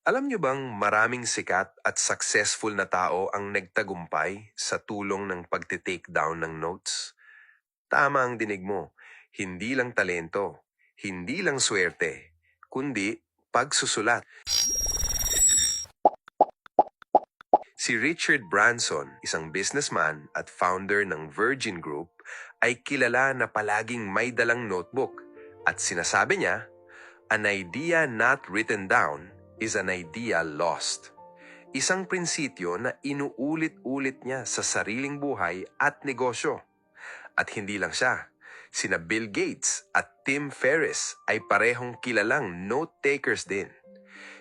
Alam niyo bang maraming sikat at successful na tao ang nagtagumpay sa tulong ng pagte-take down ng notes? Tama ang dinig mo. Hindi lang talento, hindi lang swerte, kundi pagsusulat. Si Richard Branson, isang businessman at founder ng Virgin Group, ay kilala na palaging may dalang notebook at sinasabi niya, "An idea not written down is an idea lost." Isang prinsipyo na inuulit-ulit niya sa sariling buhay at negosyo. At hindi lang siya, sina Bill Gates at Tim Ferriss ay parehong kilalang note-takers din.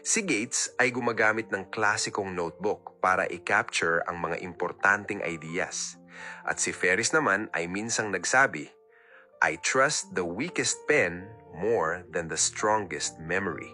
Si Gates ay gumagamit ng klasikong notebook para i-capture ang mga importanteng ideas. At si Ferris naman ay minsang nagsabi, "I trust the weakest pen more than the strongest memory."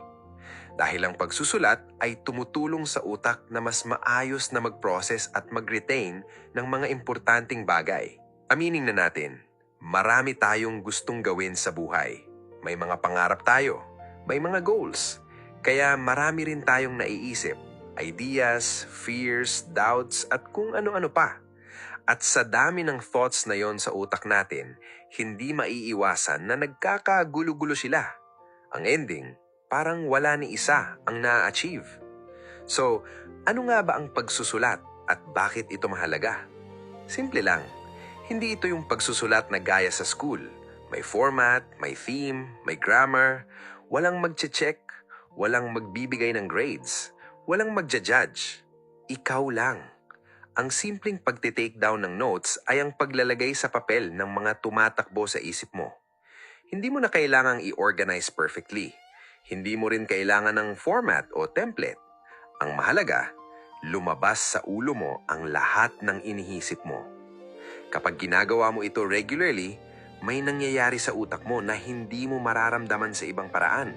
Dahil ang pagsusulat ay tumutulong sa utak na mas maayos na mag-process at mag-retain ng mga importanteng bagay. Aminin na natin, marami tayong gustong gawin sa buhay. May mga pangarap tayo, may mga goals. Kaya marami rin tayong naiisip, ideas, fears, doubts at kung ano-ano pa. At sa dami ng thoughts na yon sa utak natin, hindi maiiwasan na nagkakagulo-gulo sila. Ang ending, parang wala ni isa ang na-achieve. So, ano nga ba ang pagsusulat at bakit ito mahalaga? Simple lang, hindi ito yung pagsusulat na gaya sa school. May format, may theme, may grammar, walang magche-check, walang magbibigay ng grades, walang magja-judge. Ikaw lang. Ang simpleng pagte-take down ng notes ay ang paglalagay sa papel ng mga tumatakbo sa isip mo. Hindi mo na kailangang i-organize perfectly. Hindi mo rin kailangan ng format o template. Ang mahalaga, lumabas sa ulo mo ang lahat ng inihisip mo. Kapag ginagawa mo ito regularly, may nangyayari sa utak mo na hindi mo mararamdaman sa ibang paraan.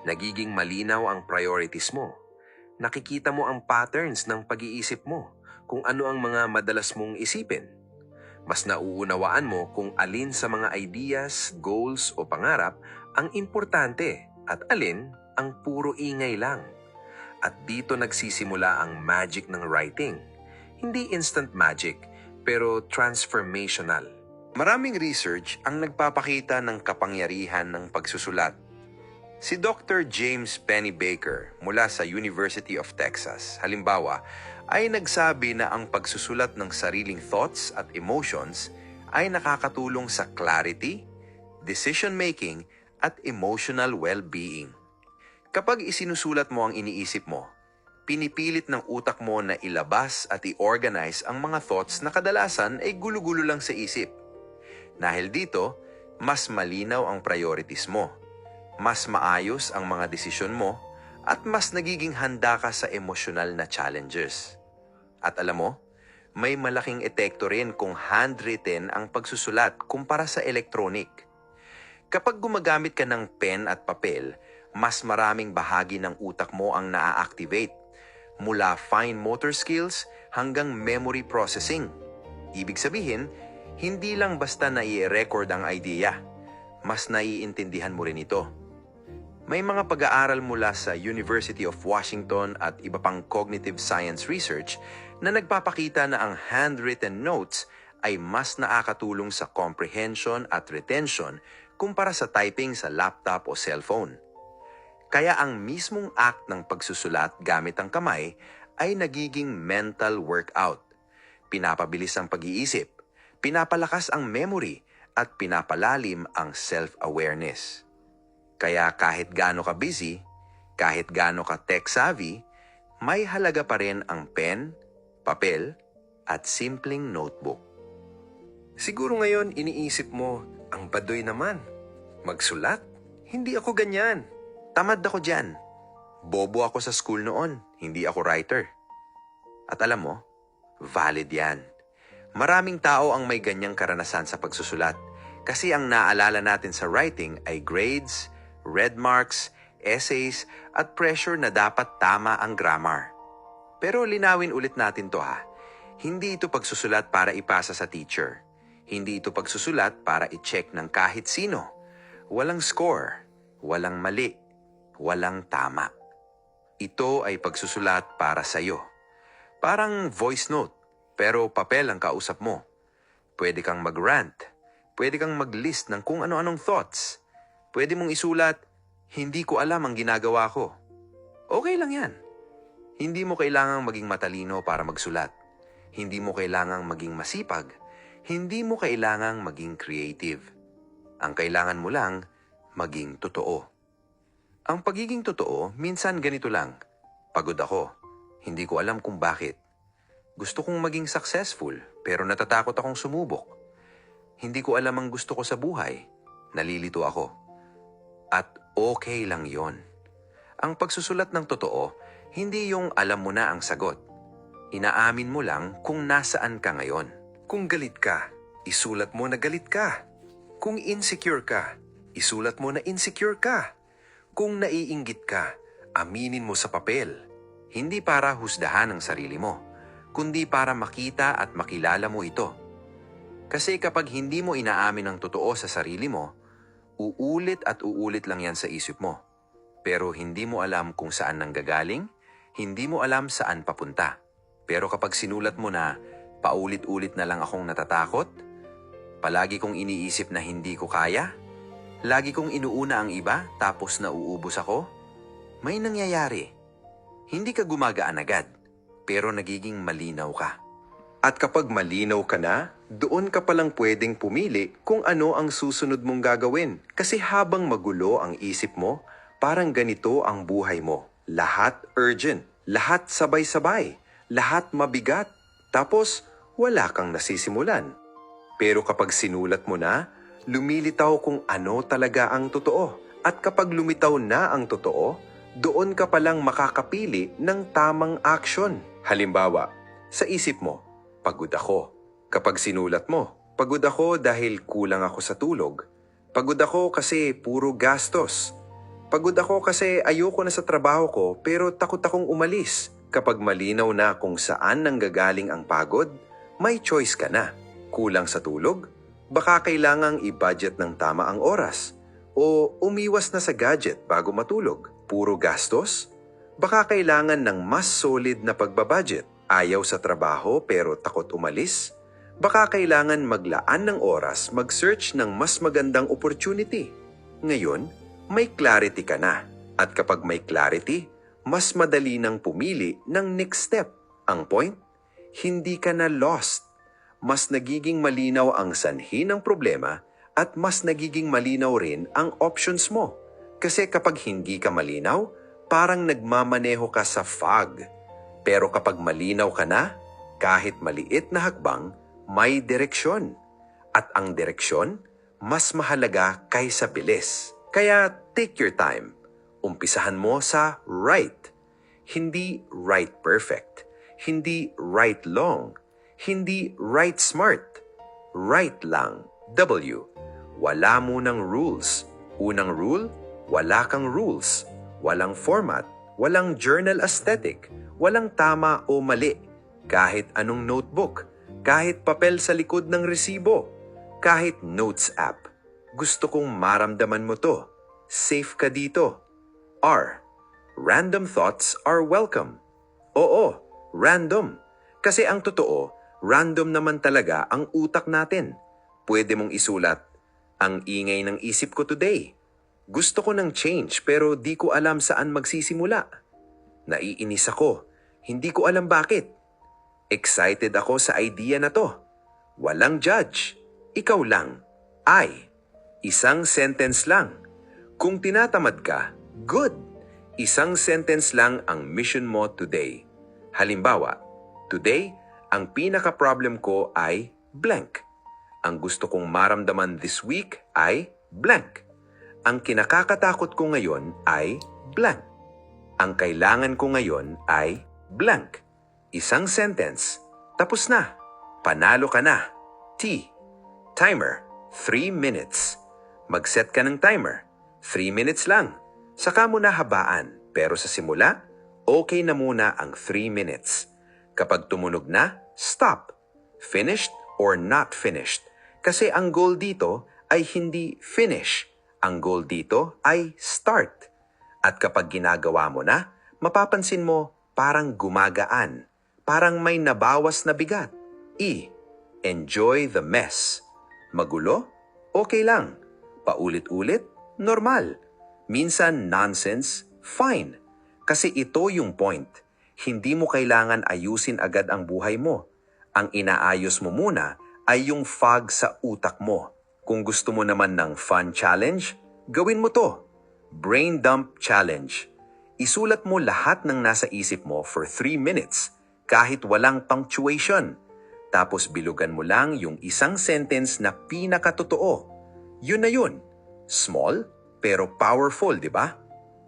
Nagiging malinaw ang priorities mo. Nakikita mo ang patterns ng pag-iisip mo, kung ano ang mga madalas mong isipin. Mas nauunawaan mo kung alin sa mga ideas, goals o pangarap ang importante at alin ang puro ingay lang. At dito nagsisimula ang magic ng writing. Hindi instant magic, pero transformational. Maraming research ang nagpapakita ng kapangyarihan ng pagsusulat. Si Dr. James Pennebaker mula sa University of Texas, halimbawa, ay nagsabi na ang pagsusulat ng sariling thoughts at emotions ay nakakatulong sa clarity, decision-making, at emotional well-being. Kapag isinusulat mo ang iniisip mo, pinipilit ng utak mo na ilabas at i-organize ang mga thoughts na kadalasan ay gulo-gulo lang sa isip. Dahil dito, mas malinaw ang priorities mo, mas maayos ang mga desisyon mo, at mas nagiging handa ka sa emosyonal na challenges. At alam mo, may malaking epekto rin kung handwritten ang pagsusulat kumpara sa electronic. Kapag gumagamit ka ng pen at papel, mas maraming bahagi ng utak mo ang naa-activate, mula fine motor skills hanggang memory processing. Ibig sabihin, hindi lang basta nai-record ang idea, mas naiintindihan mo rin ito. May mga pag-aaral mula sa University of Washington at iba pang cognitive science research na nagpapakita na ang handwritten notes ay mas nakakatulong sa comprehension at retention kumpara sa typing sa laptop o cellphone. Kaya ang mismong act ng pagsusulat gamit ang kamay ay nagiging mental workout. Pinapabilis ang pag-iisip, pinapalakas ang memory, at pinapalalim ang self-awareness. Kaya kahit gaano ka busy, kahit gaano ka tech-savvy, may halaga pa rin ang pen, papel, at simpleng notebook. Siguro ngayon iniisip mo, ang baduy naman. Magsulat? Hindi ako ganyan. Tamad ako dyan. Bobo ako sa school noon, hindi ako writer. At alam mo, valid yan. Maraming tao ang may ganyang karanasan sa pagsusulat kasi ang naalala natin sa writing ay grades, red marks, essays, at pressure na dapat tama ang grammar. Pero linawin ulit natin to ha. Hindi ito pagsusulat para ipasa sa teacher. Hindi ito pagsusulat para i-check ng kahit sino. Walang score, walang mali, walang tama. Ito ay pagsusulat para sa'yo. Parang voice note, pero papel ang kausap mo. Pwede kang mag-rant. Pwede kang mag-list ng kung ano-anong thoughts. Pwede mong isulat, hindi ko alam ang ginagawa ko. Okay lang yan. Hindi mo kailangang maging matalino para magsulat. Hindi mo kailangang maging masipag. Hindi mo kailangang maging creative. Ang kailangan mo lang, maging totoo. Ang pagiging totoo, minsan ganito lang. Pagod ako. Hindi ko alam kung bakit. Gusto kong maging successful, pero natatakot akong sumubok. Hindi ko alam ang gusto ko sa buhay. Nalilito ako. At okay lang yon. Ang pagsusulat ng totoo, hindi yung alam mo na ang sagot. Inaamin mo lang kung nasaan ka ngayon. Kung galit ka, isulat mo na galit ka. Kung insecure ka, isulat mo na insecure ka. Kung naiinggit ka, aminin mo sa papel. Hindi para husdahan ang sarili mo, kundi para makita at makilala mo ito. Kasi kapag hindi mo inaamin ang totoo sa sarili mo, uulit at uulit lang yan sa isip mo. Pero hindi mo alam kung saan nanggagaling, hindi mo alam saan papunta. Pero kapag sinulat mo na, paulit-ulit na lang akong natatakot, palagi kong iniisip na hindi ko kaya, lagi kong inuuna ang iba tapos nauubos ako, may nangyayari. Hindi ka gumagaan agad, pero nagiging malinaw ka. At kapag malinaw ka na, doon ka palang pwedeng pumili kung ano ang susunod mong gagawin. Kasi habang magulo ang isip mo, parang ganito ang buhay mo. Lahat urgent, lahat sabay-sabay, lahat mabigat, tapos wala kang nasisimulan. Pero kapag sinulat mo na, lumilitaw kung ano talaga ang totoo. At kapag lumitaw na ang totoo, doon ka palang makakapili ng tamang action. Halimbawa, sa isip mo, pagod ako. Kapag sinulat mo, pagod ako dahil kulang ako sa tulog. Pagod ako kasi puro gastos. Pagod ako kasi ayoko na sa trabaho ko pero takot akong umalis. Kapag malinaw na kung saan nanggagaling ang pagod, may choice ka na. Kulang sa tulog? Baka kailangang i-budget ng tama ang oras. O umiwas na sa gadget bago matulog. Puro gastos? Baka kailangan ng mas solid na pagbabudget. Ayaw sa trabaho pero takot umalis? Baka kailangan maglaan ng oras mag-search ng mas magandang opportunity. Ngayon, may clarity ka na. At kapag may clarity, mas madali nang pumili ng next step. Ang point? Hindi ka na lost. Mas nagiging malinaw ang sanhi ng problema at mas nagiging malinaw rin ang options mo. Kasi kapag hindi ka malinaw, parang nagmamaneho ka sa fog. Pero kapag malinaw ka na, kahit maliit na hakbang, may direksyon. At ang direksyon, mas mahalaga kaysa bilis. Kaya take your time. Umpisahan mo sa right. Hindi right perfect. Hindi right long. Hindi right smart. Right lang. W. Wala munang rules. Unang rule, wala kang rules. Walang format. Walang journal aesthetic. Walang tama o mali. Kahit anong notebook. Kahit papel sa likod ng resibo. Kahit notes app. Gusto kong maramdaman mo to. Safe ka dito. R. Random thoughts are welcome. Oo, random. Kasi ang totoo, random naman talaga ang utak natin. Pwede mong isulat, ang ingay ng isip ko today. Gusto ko ng change pero di ko alam saan magsisimula. Naiinis ako, hindi ko alam bakit. Excited ako sa idea na to. Walang judge. Ikaw lang. I. Isang sentence lang. Kung tinatamad ka, good. Isang sentence lang ang mission mo today. Halimbawa, today, ang pinaka-problem ko ay blank. Ang gusto kong maramdaman this week ay blank. Ang kinakakatakot ko ngayon ay blank. Ang kailangan ko ngayon ay blank. Isang sentence, tapos na. Panalo ka na. T. Timer, 3 minutes. Mag-set ka ng timer. 3 minutes lang. Saka mo na habaan, pero sa simula, okay na muna ang 3 minutes. Kapag tumunog na, stop. Finished or not finished. Kasi ang goal dito ay hindi finish. Ang goal dito ay start. At kapag ginagawa mo na, mapapansin mo parang gumagaan, parang may nabawas na bigat. E. Enjoy the mess. Magulo? Okay lang. Paulit-ulit? Normal. Minsan nonsense? Fine. Kasi ito yung point. Hindi mo kailangan ayusin agad ang buhay mo. Ang inaayos mo muna ay yung fog sa utak mo. Kung gusto mo naman ng fun challenge, gawin mo to. Brain dump challenge. Isulat mo lahat ng nasa isip mo for 3 minutes, kahit walang punctuation. Tapos bilugan mo lang yung isang sentence na pinakatotoo. Yun na yun. Small, pero powerful, di ba?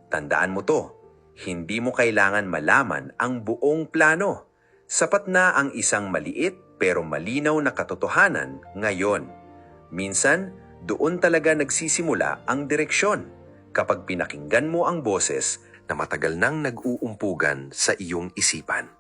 Tandaan mo to. Hindi mo kailangan malaman ang buong plano. Sapat na ang isang maliit pero malinaw na katotohanan ngayon. Minsan, doon talaga nagsisimula ang direksyon. Kapag pinakinggan mo ang boses na matagal nang nag-uumpugan sa iyong isipan.